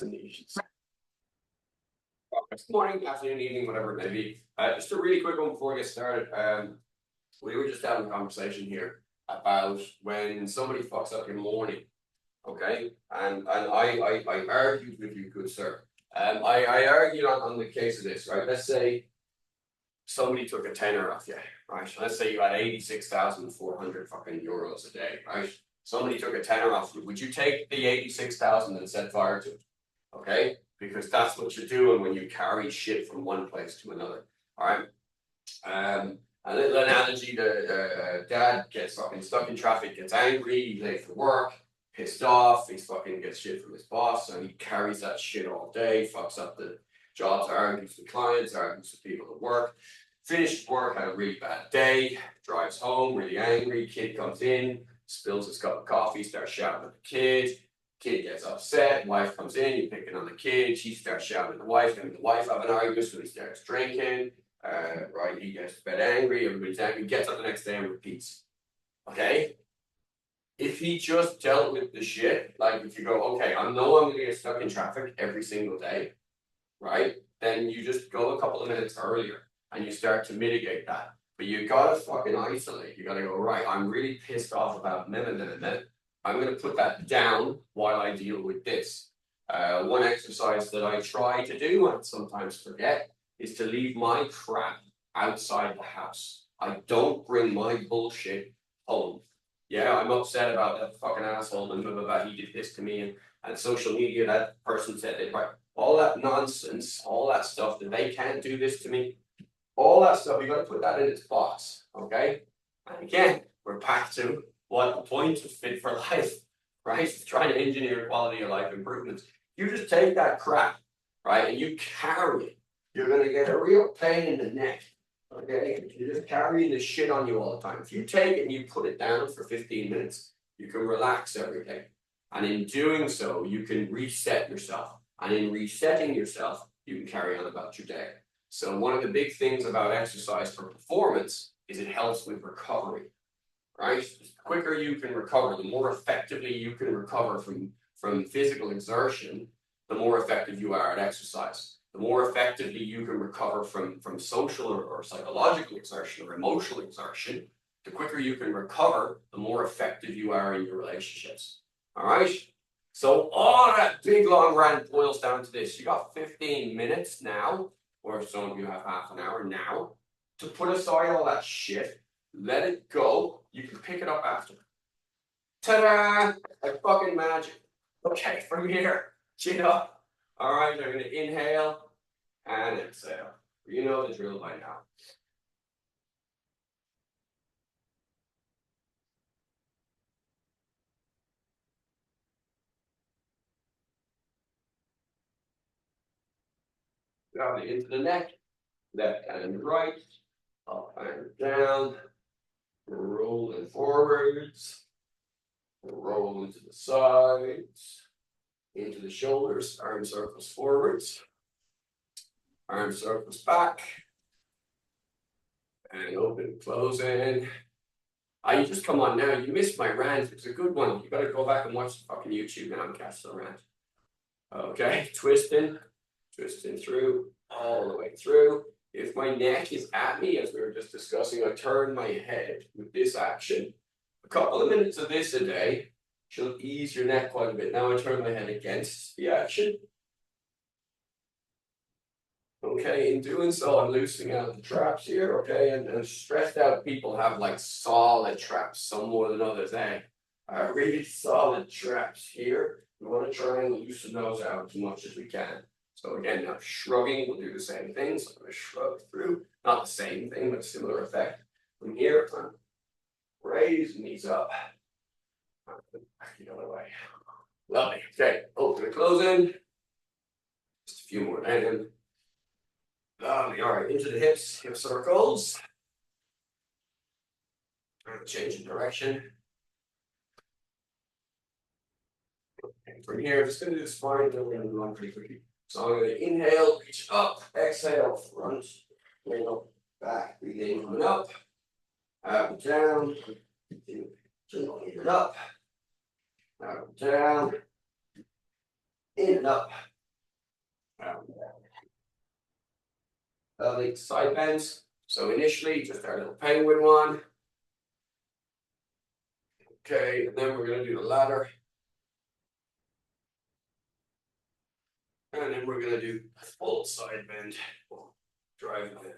destinations. Good morning, afternoon, evening, whatever it may be. Just a really quick one before we get started. We were just having a conversation here about when somebody fucks up your morning, okay? And I argued with you, good sir. I argued on the case of this, right? Let's say somebody took a tenner off you, right? Let's say you had 86,400 fucking euros a day, right? Somebody took a tenner off you. Would you take the 86,000 and set fire to it? Okay? Because that's what you're doing when you carry shit from one place to another. All right. A little analogy: the dad gets fucking stuck in traffic, gets angry, he's late for work, pissed off, he fucking gets shit from his boss, and he carries that shit all day, fucks up the jobs, argues with clients, argues with people at work. Finished work, had a really bad day, drives home, really angry, kid comes in, spills his cup of coffee, starts shouting at the kid. Kid gets upset, wife comes in, you're picking on the kid, she starts shouting at the wife, and the wife have an argument, so he starts drinking, right, he gets a bit angry, everybody's angry, gets up the next day and repeats. Okay? If he just dealt with the shit, like if you go, okay, I know I'm gonna get stuck in traffic every single day, right? Then you just go a couple of minutes earlier and you start to mitigate that. But you gotta fucking isolate. You gotta go, right, I'm really pissed off about I'm going to put that down while I deal with this. One exercise that I try to do and sometimes forget is to leave my crap outside the house. I don't bring my bullshit home. Yeah, I'm upset about that fucking asshole and blah, blah, blah, he did this to me, and social media, that person said it, right? All that nonsense, all that stuff that they can't do this to me, all that stuff, you got to put that in its box, okay? And again, we're back to what the point of Fit for Life, right? Trying to engineer quality of life improvements. You just take that crap, right, and you carry it. You're going to get a real pain in the neck, okay? You're just carrying this shit on you all the time. If you take it and you put it down for 15 minutes, you can relax every day. And in doing so, you can reset yourself. And in resetting yourself, you can carry on about your day. So one of the big things about exercise for performance is it helps with recovery. Right? The quicker you can recover, the more effectively you can recover from physical exertion, the more effective you are at exercise. The more effectively you can recover from social or psychological exertion or emotional exertion, the quicker you can recover, the more effective you are in your relationships. All right? So all that big long rant boils down to this. You got 15 minutes now, or some of you have half an hour now, to put aside all that shit. Let it go. You can pick it up after. Ta-da! Like fucking magic. Okay, from here, chin up. All right, I'm going to inhale and exhale. You know the drill by now. Down into the neck. Left and right. Up and down. Rolling forwards. Roll into the sides. Into the shoulders. Arm circles forwards. Arm circles back. And open, close in. You just come on now. You missed my rant. It's a good one. You got to go back and watch the fucking YouTube now and catch the rant. Okay, twisting through, all the way through. If my neck is at me, as we were just discussing, I turn my head with this action. A couple of minutes of this a day should ease your neck quite a bit. Now I turn my head against the action. Okay, in doing so, I'm loosening out the traps here, okay? And stressed out people have like solid traps, some more than others, eh? Really solid traps here. We want to try and loosen those out as much as we can. So again, now shrugging will do the same thing. So I'm going to shrug through. Not the same thing, but a similar effect. From here, I'm raising these up. The other way. Lovely. Okay, open and close in. Just a few more down. Lovely. All right, into the hips, hip circles. Change in direction. And from here, I'm just going to do the spine, then we're going to run pretty quickly. So I'm going to inhale, reach up, exhale, front, middle, back, breathe in, coming up, and down, in and up, out and down, in and up, pelvic side bends. So initially, just our little penguin one. Okay, and then we're going to do the ladder. And then we're going to do a full side bend. Drive the head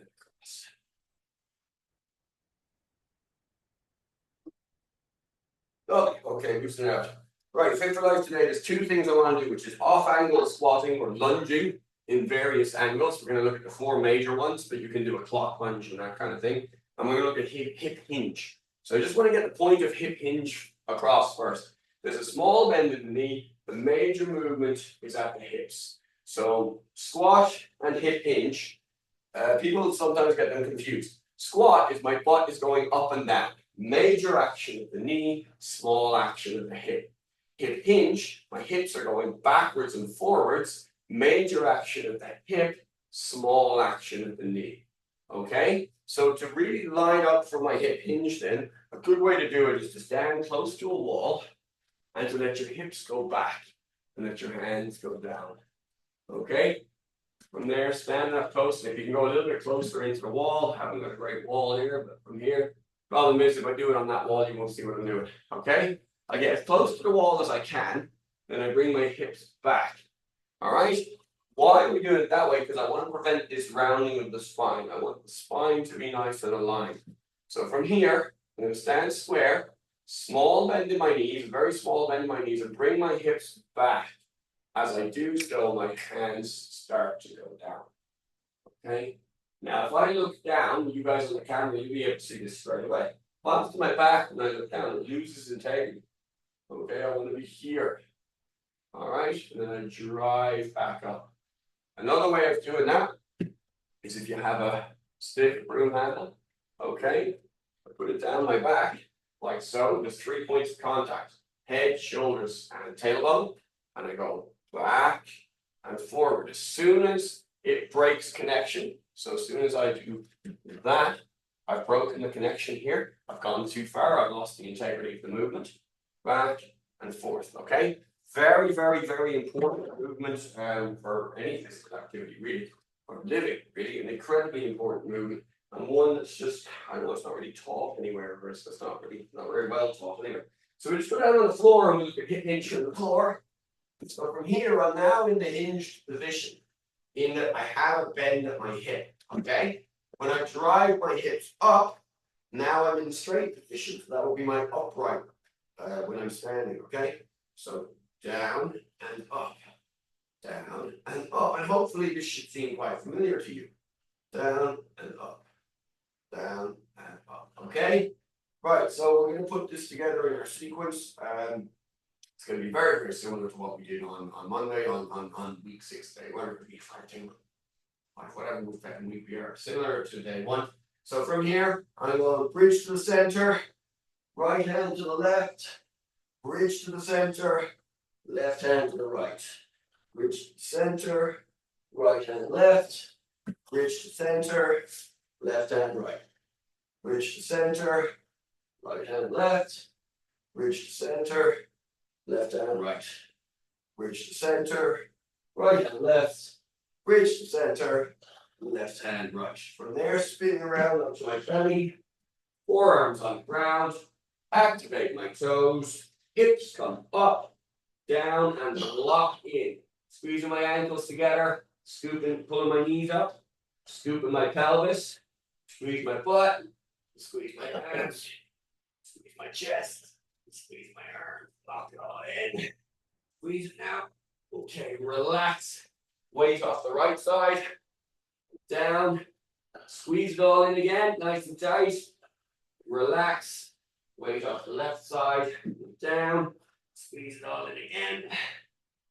across. Okay, loosen it out. Right, fit for life today. There's two things I want to do, which is off angle squatting or lunging in various angles. We're going to look at the four major ones, but you can do a clock lunge and that kind of thing. And we're going to look at hip hinge. So I just want to get the point of hip hinge across first. There's a small bend in the knee. The major movement is at the hips. So squat and hip hinge, people sometimes get them confused. Squat is my butt is going up and down. Major action of the knee, small action of the hip. Hip hinge, my hips are going backwards and forwards. Major action of the hip, small action of the knee. Okay? So to really line up for my hip hinge then, a good way to do it is to stand close to a wall and to let your hips go back and let your hands go down. Okay? From there, stand up close. And if you can go a little bit closer into the wall, haven't got a great wall here, but from here, problem is if I do it on that wall, you won't see what I'm doing. Okay? I get as close to the wall as I can, then I bring my hips back. All right? Why are we doing it that way? Because I want to prevent this rounding of the spine. I want the spine to be nice and aligned. So from here, I'm going to stand square, small bend in my knees, very small bend in my knees, and bring my hips back. As I do so, my hands start to go down. Okay? Now, if I look down, you guys on the camera, you'll be able to see this straight away. Once to my back, when I look down, it loses integrity. Okay, I want to be here. All right, and then I drive back up. Another way of doing that is if you have a stiff broom handle. Okay, I put it down my back, like so. There's 3 points of contact: head, shoulders, and tailbone. And I go back and forward. As soon as it breaks connection, so as soon as I do that, I've broken the connection here. I've gone too far. I've lost the integrity of the movement. Back and forth. Okay. Very, very, very important movement for any physical activity, really, or living, really, an incredibly important movement, and one that's just, I know it's not really taught anywhere, or it's not very well taught anywhere. So we just go down on the floor and we look at hip hinge on the floor. So from here, I'm now in the hinged position, in that I have a bend at my hip. Okay. When I drive my hips up, now I'm in the straight position. So that will be my upright when I'm standing. Okay. So down and up, down and up. And hopefully this should seem quite familiar to you. Down and up, down and up. Okay? Right, so we're going to put this together in our sequence. It's going to be very, very similar to what we did on Monday, on week 6 day, whatever week 5, whatever week we are, similar to day 1. So from here, I'm going to bridge to the center, right hand to the left, bridge to the center, left hand to the right. Bridge to the center, right hand left, bridge to center, left hand right. Bridge to center, right hand left, bridge to center, left hand right. Bridge to center, right hand left, bridge to center, left hand right. From there, spinning around up to my belly, forearms on the ground, activate my toes, hips come up, down and lock in. Squeezing my ankles together, scooping, pulling my knees up, scooping my pelvis, squeeze my butt, squeeze my hands, squeeze my chest, squeeze my arms, lock it all in. Squeeze it now. Okay, relax. Weight off the right side, down, squeeze it all in again, nice and tight. Relax. Weight off the left side, down. Squeeze it all in again.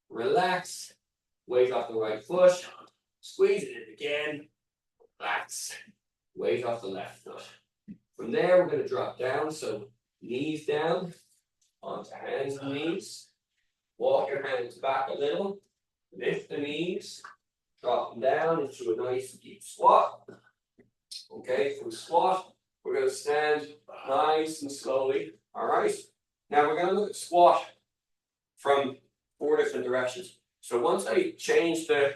Relax. Weight off the right foot. Squeeze it in again. Relax. Weight off the left foot. From there, we're going to drop down. So knees down onto hands and knees. Walk your hands back a little. Lift the knees. Drop them down into a nice deep squat. Okay, from squat, we're going to stand nice and slowly. All right. Now we're going to look at squat from 4 different directions. So once I change the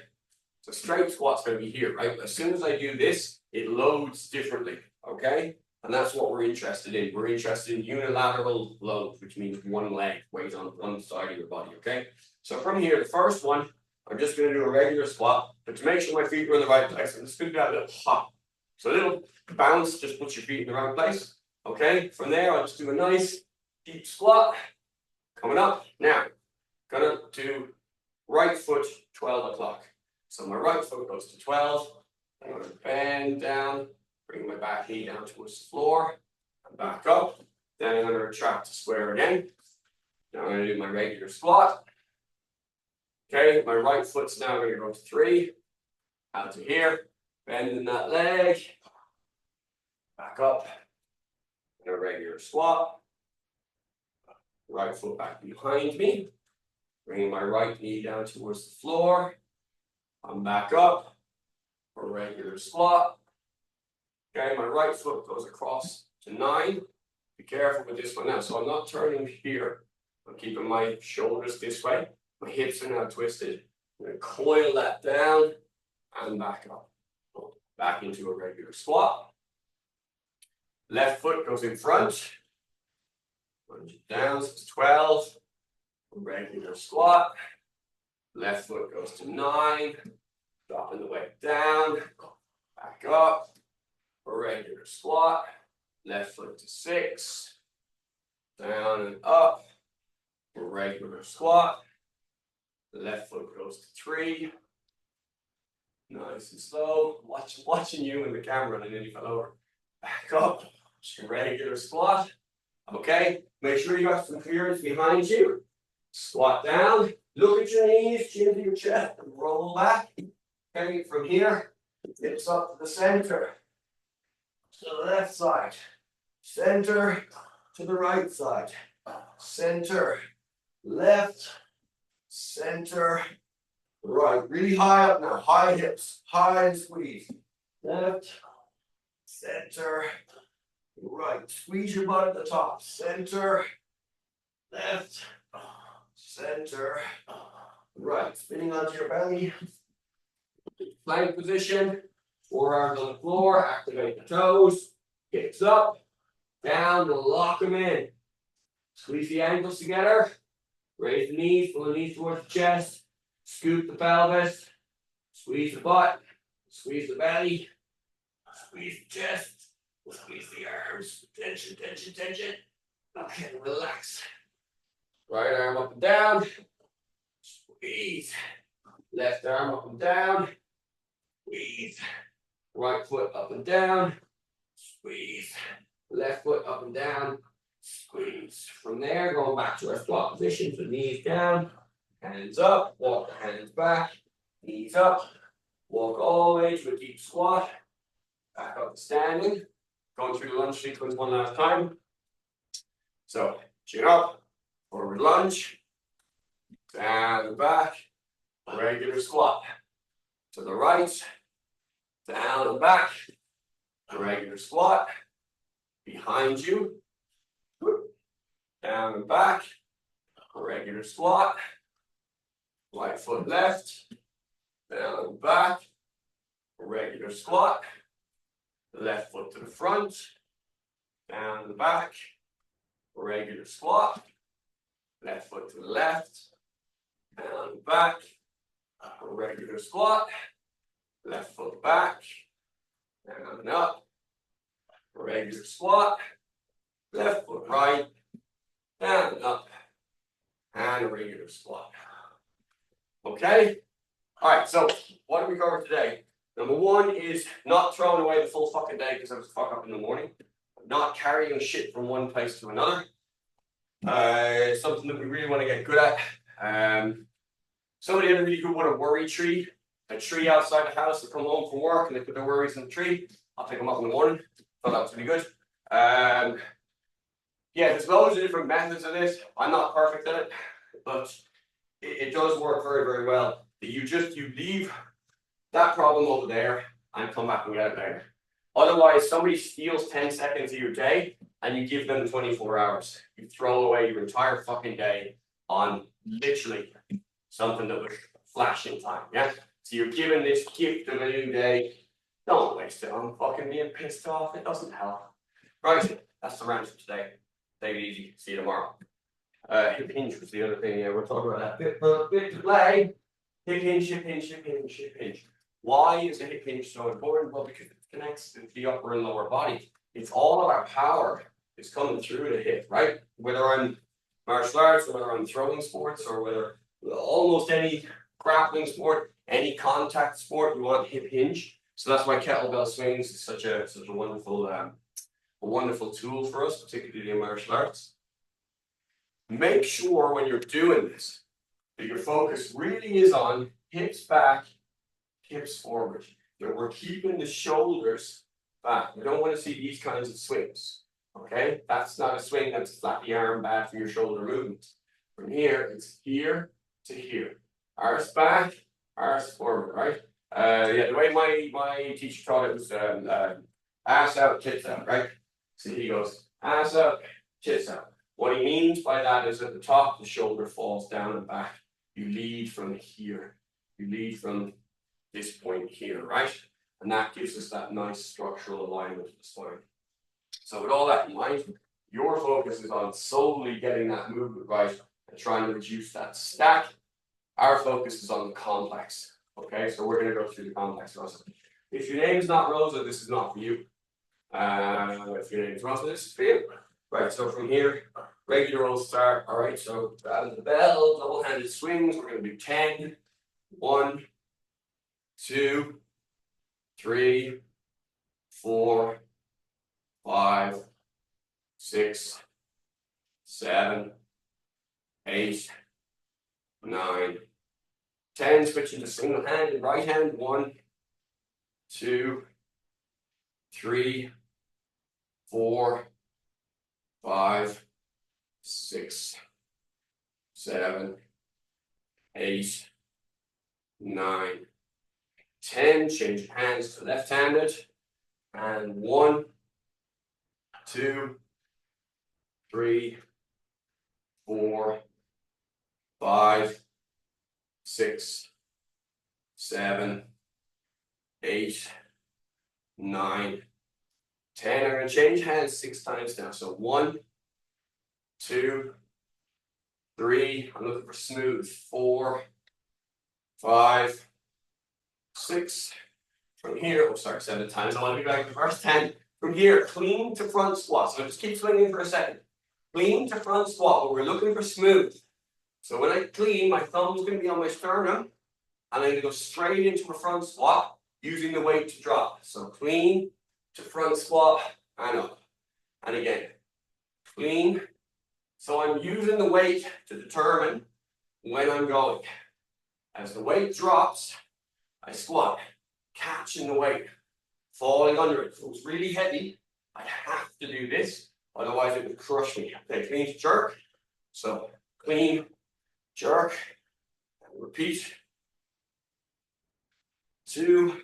So straight squat's going to be here, right? As soon as I do this, it loads differently, okay? And that's what we're interested in. We're interested in unilateral load, which means one leg, weight on one side of your body, okay? So from here, the first one, I'm just going to do a regular squat, but to make sure my feet are in the right place, I'm just going to do a little hop. So a little bounce, just put your feet in the right place, okay? From there, I'll just do a nice deep squat, coming up. Now, gonna do right foot 12 o'clock. So my right foot goes to 12. I'm going to bend down, bring my back knee down towards the floor, and back up. Then I'm going to retract to square again. Now I'm going to do my regular squat. Okay, my right foot's now going to go to 3. Out to here, bending that leg. Back up. And a regular squat. Right foot back behind me. Bringing my right knee down towards the floor. I'm back up. A regular squat. Okay, my right foot goes across to 9. Be careful with this one now. So I'm not turning here. I'm keeping my shoulders this way. My hips are now twisted. I'm going to coil that down and back up. Back into a regular squat. Left foot goes in front. Lunge it down, so it's 12. A regular squat. Left foot goes to 9. Dropping the weight down. Back up. A regular squat. Left foot to 6. Down and up. A regular squat. The left foot goes to 3. Nice and slow. Watching you in the camera and I nearly fell over. Back up. Regular squat. Okay. Make sure you got some clearance behind you. Squat down. Look at your knees, chin to your chest, and roll back. Okay. From here, hips up to the center. To the left side. Center to the right side. Center. Left. Center. Right. Really high up now. High hips. High and squeeze. Left. Center. Right. Squeeze your butt at the top. Center. Left. Center. Right. Spinning onto your belly. Plank position. Forearms on the floor. Activate the toes. Hips up. Down and lock them in. Squeeze the ankles together. Raise the knees. Pull the knees towards the chest. Scoop the pelvis. Squeeze the butt. Squeeze the belly. Squeeze the chest. Squeeze the arms. Tension, tension, tension. Okay, relax. Right arm up and down. Squeeze. Left arm up and down. Squeeze. Right foot up and down. Squeeze. Left foot up and down. Squeeze. From there, going back to our squat position. So knees down. Hands up. Walk the hands back. Knees up. Walk all the way to a deep squat. Back up to standing. Going through the lunge sequence one last time. So, chin up, forward lunge, down and back, regular squat. To the right, down and back, regular squat. Behind you, down and back, regular squat. Right foot left, down and back, regular squat. Left foot to the front, down and back, regular squat. Left foot to the left, down and back, regular squat. Left foot back, down and up, regular squat. Left foot right, down and up, and a regular squat. Okay? All right, so what did we cover today? Number 1 is not throwing away the full fucking day because I was fuck up in the morning. Not carrying shit from one place to another. Something that we really want to get good at. Somebody had a really good one, a worry tree. A tree outside the house. They come home from work and they put their worries in the tree. I'll pick them up in the morning. Thought that was really good. Yeah, there's loads of different methods of this. I'm not perfect at it, but it does work very, very well. You leave that problem over there and come back and get it later. Otherwise, somebody steals 10 seconds of your day and you give them 24 hours. You throw away your entire fucking day on literally something that was flash in time. Yeah. So you're given this gift of a new day. Don't waste it on fucking being pissed off. It doesn't help. Right, that's the rant for today. Take it easy. See you tomorrow. Hip hinge was the other thing. Yeah, we're talking about that. Bit to play. Hip hinge, hip hinge, hip hinge, hip hinge. Why is a hip hinge so important? Well, because it connects to the upper and lower body. It's all of our power is coming through the hip, right? Whether I'm martial arts, or whether I'm throwing sports, or whether almost any grappling sport, any contact sport, you want hip hinge. So that's why kettlebell swings is such a wonderful tool for us, particularly in martial arts. Make sure when you're doing this that your focus really is on hips back, hips forward. That we're keeping the shoulders back. We don't want to see these kinds of swings. Okay, that's not a swing. That's flat the arm bad for your shoulder movement. From here, it's here to here. Arse back, arse forward. Right. Yeah. The way my teacher taught it was ass out, tits out. Right. So he goes ass out, tits out. What he means by that is at the top, the shoulder falls down and back. You lead from here. You lead from this point here, right? And that gives us that nice structural alignment of the spine. So with all that in mind, your focus is on solely getting that movement right and trying to reduce that stack. Our focus is on the complex. Okay, so we're going to go through the complex also. If your name is not Rosa, this is not for you. If your name is Rosa, this is for you. Right, so from here, regular old start. All right, so out of the bell, double-handed swings. We're going to do 10. 1, 2, 3, 4, 5, 6, 7, 8, 9, 10. Switching to single hand and right hand. 1, 2, 3, 4, 5, 6, 7, 8, 9, 10. Change hands to left-handed. And 1, 2, 3, 4, 5, 6, 7, 8, 9, 10. I'm going to change hands 6 times now. So 1, 2, 3. I'm looking for smooth. 4, 5, 6. From here, 7 times. I want to be back to the first 10. From here, clean to front squat. So just keep swinging for a second. Clean to front squat, but we're looking for smooth. So when I clean, my thumb's going to be on my sternum, and I'm going to go straight into a front squat using the weight to drop. So clean to front squat and up. And again, clean. So I'm using the weight to determine when I'm going. As the weight drops, I squat, catching the weight, falling under it. If it was really heavy, I'd have to do this, otherwise it would crush me. Okay, clean to jerk. So clean, jerk, and repeat. 2,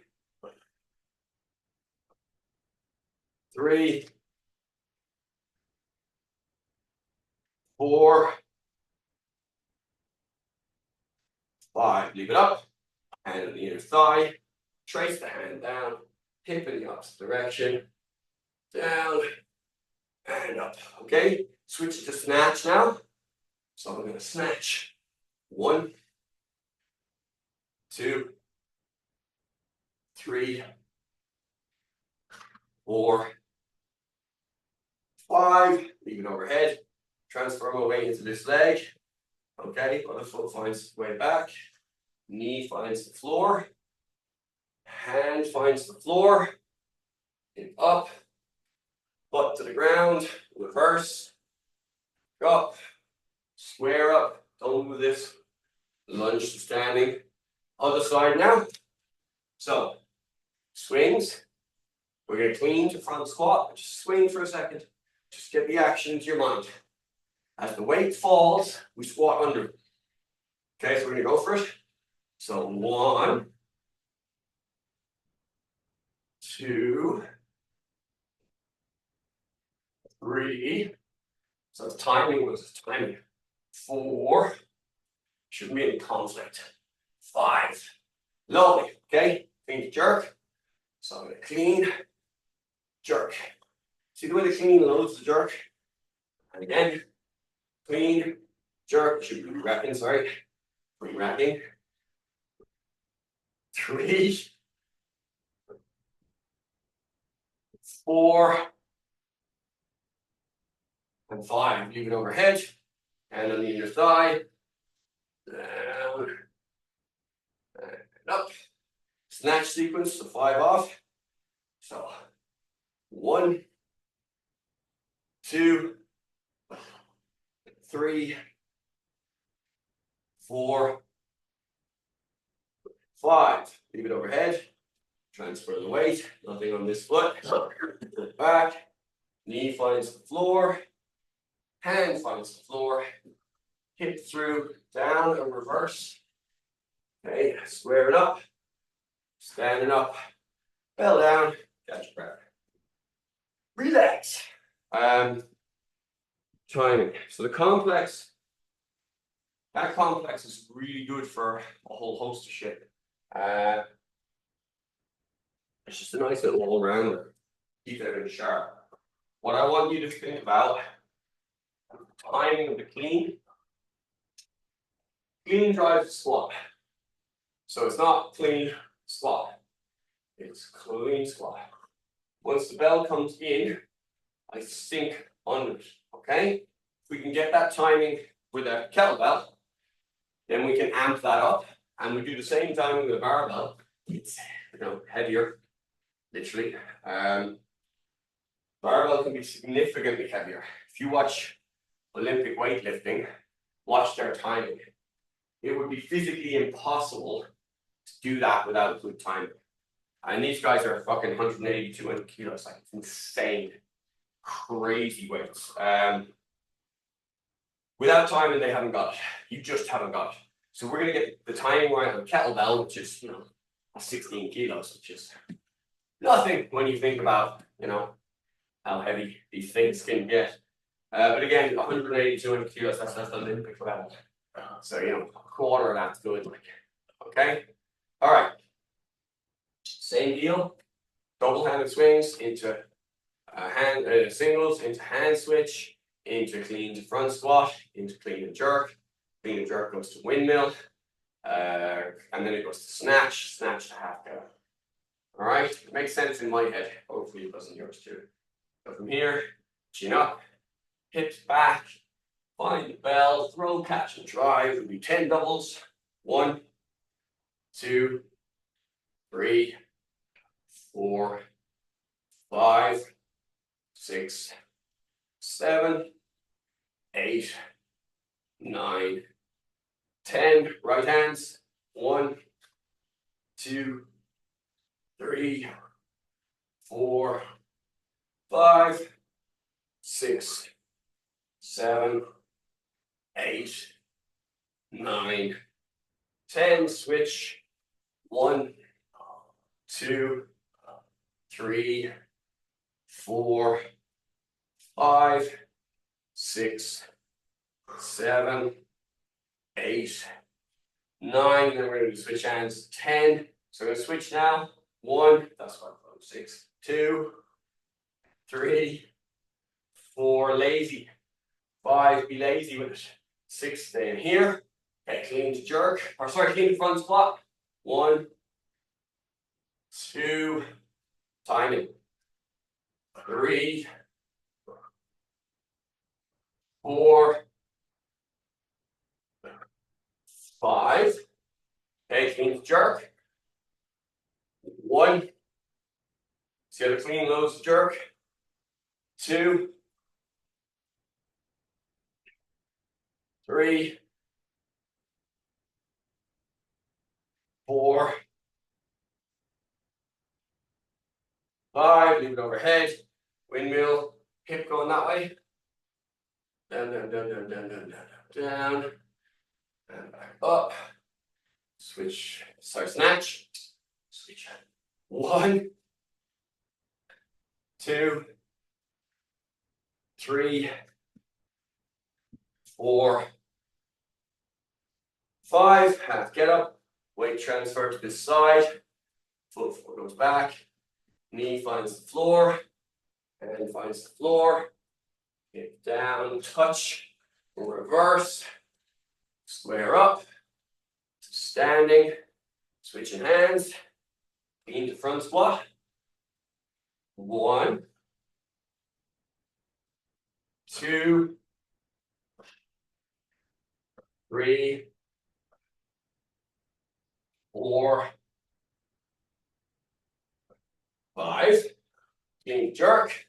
3, 4, 5. Leave it up. Hand on the inner thigh. Trace the hand down. Hip in the opposite direction. Down and up. Okay. Switch to snatch now. So I'm going to snatch. 1, 2, 3, 4, 5. Leave it overhead. Transfer my weight into this leg. Okay. Other foot finds its way back. Knee finds the floor. Hand finds the floor. Hip up. Butt to the ground. Reverse. Up. Square up. Don't move this. Lunge to standing. Other side now. So, swings. We're going to clean to front squat. Just swing for a second. Just get the action into your mind. As the weight falls, we squat under it. Okay, so we're going to go for it. So 1, 2, 3. So it's timing. What is this timing? 4. Shouldn't be any conflict. 5. Lovely. Okay, clean jerk. So I'm going to clean, jerk. See the way the clean loads the jerk? And again, clean, jerk. Should be racking, sorry. Re-racking. 3, 4, and 5. Leave it overhead. And on the other side. Down. And up. Snatch sequence, so 5 off. So 1, 2, 3, 4, 5. Leave it overhead. Transfer the weight. Nothing on this foot. Foot back. Knee finds the floor. Hand finds the floor. Hip through, down and reverse. Okay, square it up. Standing up. Bell down. Catch your breath. Relax. Timing. So the complex. That complex is really good for a whole host of shit. It's just a nice little all-rounder. Keep it sharp. What I want you to think about, timing of the clean. Clean drives the squat. So it's not clean squat. It's clean squat. Once the bell comes in, I sink under it. Okay? If we can get that timing with a kettlebell, then we can amp that up. And we do the same timing with a barbell. It's heavier, literally. Barbell can be significantly heavier. If you watch Olympic weightlifting, watch their timing. It would be physically impossible to do that without good timing. And these guys are fucking 180, 200 kilos. Like, it's insane. Crazy weights. Without timing, they haven't got it. You just haven't got it. So we're going to get the timing right on the kettlebell, which is, 16 kilos, which is nothing when you think about, how heavy these things can get. But again, 180, 200 kilos, that's the Olympic level. So, a quarter of that's good. Okay? All right. Same deal. Double-handed swings into singles, into hand switch, into clean to front squat, into clean and jerk. Clean and jerk goes to windmill. And then it goes to snatch, snatch to half go. All right? It makes sense in my head. Hopefully it does in yours too. So from here, chin up, hips back, find the bell, throw, catch, and drive. We'll do 10 doubles. 1, 2, 3, 4, 5, 6, 7, 8, 9, 10. Right hands. 1, 2, 3, 4, 5, 6, 7, 8, 9, 10. Switch. 1, 2, 3, 4, 5, 6, 7, 8, 9. And then we're going to switch hands. 10. So we're going to switch now. 1. That's 5, 6, 2, 3, 4. Lazy. 5. Be lazy with it. 6. Stay in here. Okay, clean to jerk. Or sorry, clean to front squat. 1, 2. Timing. 3, 4, 5. Okay, clean to jerk. 1. See how the clean loads the jerk. 2, 3, 4, 5. Leave it overhead. Windmill. Hip going that way. Down, down, down, down, down, down, down, down. And back up. Switch. Sorry, snatch. Switch. 1, 2, 3, 4, 5. Half get up. weight transfer to this side, foot goes back, knee finds the floor, hand finds the floor, hip down, touch, reverse, square up, standing, switching hands, into front squat. 1, 2, 3, 4, 5. Clean jerk.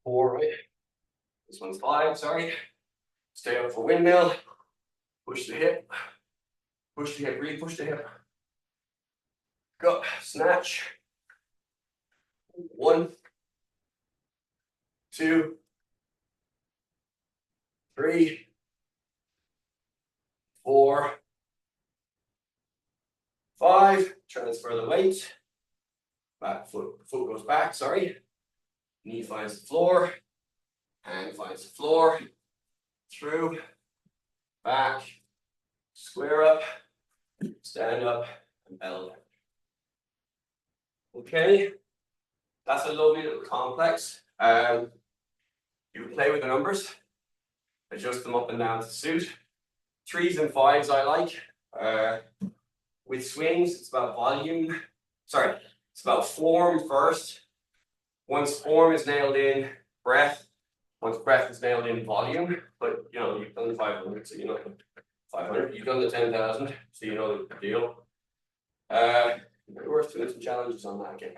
4, right? This one's 5, sorry. Stay up for windmill. Push the hip. Push the hip, re-push the hip. Go, snatch. 1, 2, 3, 4, 5. Transfer the weight. Back foot goes back, sorry. Knee finds the floor. Hand finds the floor. Through. Back. Square up. Stand up. And bell down. Okay. That's a lovely little complex. You can play with the numbers. Adjust them up and down to suit. 3s and 5s I like. With swings, it's about volume. Sorry, it's about form first. Once form is nailed in, breath. Once breath is nailed in, volume. But you know, you've done the 500, so you know 500. You've done the 10,000, so you know the deal. Maybe worth doing some challenges on that again.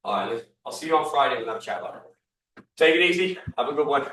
All right, I'll see you on Friday with that chat. Take it easy. Have a good one.